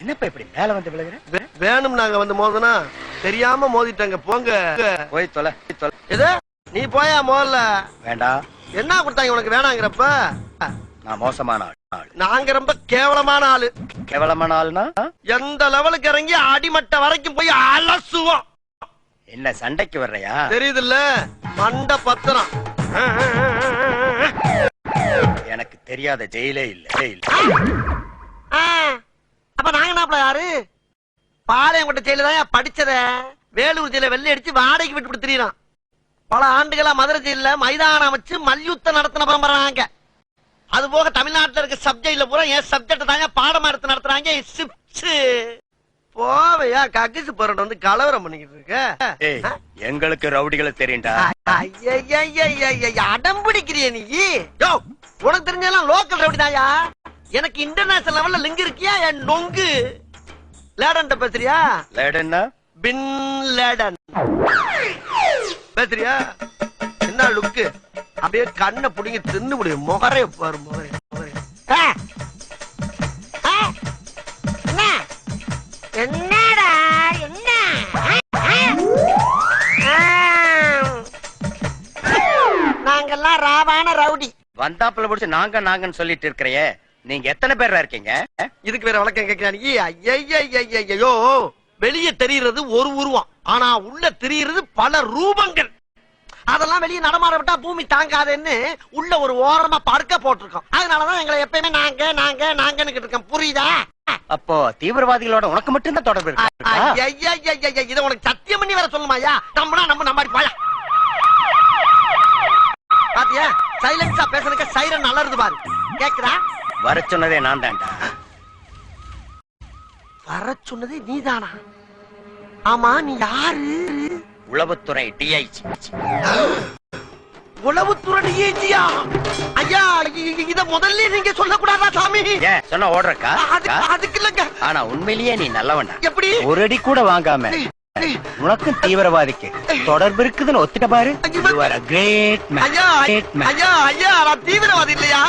என்னப்பா இப்படி மேல வந்து விழுகிற? வேணும் நாங்க வந்து மோதனா தெரியாம மோதிட்டாங்க போங்க. போய் தொலை. எது நீ போயா முதல்ல. வேண்டாம். என்ன கொடுத்தாங்க உனக்கு வேணாங்கிறப்ப? நான் மோசமான ஆள். நாங்க ரொம்ப கேவலமான ஆளு. கேவலமான ஆளுனா எந்த லெவலுக்கு இறங்கி அடிமட்ட வரைக்கும் போய் அலசுவோம். என்ன சண்டைக்கு வர்றையா? தெரியுதுல்ல மண்ட பத்திரம். எனக்கு தெரியாத ஜெயிலே இல்ல. அப்ப நாங்க என்ன யாரு பாளையங்கோட்டை ஜெயில தான் படிச்சத. வேலூர் ஜெயில வெள்ளை அடிச்சு வாடகைக்கு விட்டு திரியறான். பல ஆண்டுகளா மதுரை ஜெயில மைதானம் அமைச்சு மல்யுத்தம் நடத்தின பரம்பராங்க. அது போக தமிழ்நாட்டுல இருக்க சப்ஜெக்ட்ல பூரா என் சப்ஜெக்ட் தாங்க பாடமா எடுத்து நடத்துறாங்க. போவையா கக்கிசு போராட்டம் வந்து கலவரம் பண்ணிக்கிட்டு இருக்க. எங்களுக்கு ரவுடிகளை தெரியும்டா. அடம் பிடிக்கிறிய நீ? உனக்கு தெரிஞ்செல்லாம் லோக்கல் ரவுடி தாயா. எனக்கு இன்டர்நேஷனல் லெவல்ல லிங்க் இருக்கியா? என் நொங்கு லேடன் பேசுறியா? லேடன்னா பின் லேடன் பேசுறியா? என்ன லுக்கு? அப்படியே கண்ணை புடிங்க தின்னு முடியும். முகரே பாரு முகரே. என்னடா என்ன நாங்கெல்லாம் ராவான ரவுடி. வந்தாப்புல பிடிச்சு நாங்கன்னு சொல்லிட்டு இருக்கிறையே, நீங்க எத்தனை பேர் இருக்கீங்க? இதுக்கு வேற வழக்கம் கேட்கிறாங்க. வெளியே தெரிகிறது ஒரு உருவம், ஆனா உள்ள தெரிகிறது பல ரூபங்கள். அதெல்லாம் வெளியே நடமாட விட்டா பூமி தாங்காதுன்னு உள்ள ஒரு ஓரமா படுக்க போட்டிருக்கோம். அதனாலதான் எங்களை எப்பயுமே நாங்கன்னு இருக்கோம். புரியுதா? அப்போ தீவிரவாதிகளோட உனக்கு மட்டும் தான் தொடர்பு இருக்கு? இதை உனக்கு சத்தியம் பண்ணி வேற சொல்லுமாயா? நம்பாடி பாயா. பாத்தியா சைலன்ஸா பேசுறதுக்கு சைரன் அலறுது பாரு. கேக்குதா? வர சொன்னதே நான் தான்டா. வர சொன்னதே நீதானா? ஆமா நீ யாரு? உளவுத்துறை டிஐஜி. உளவுத்துறை டிஐஜியா? ஐயா இத முதல்ல நீங்க சொல்லக்கூடாதா சாமி? சொன்ன ஓடுறக்கா? அதுக்கு இல்லங்க. ஆனா உண்மையிலேயே நீ நல்லவன்டா. எப்படி? ஒரு அடி கூட வாங்காம உனக்கும் தீவிரவாதிக்கு தொடர்பு இருக்குதுன்னு ஒத்துட்ட பாரு. You are a great man. ஐயா நான் தீவிரவாதி இல்லையா?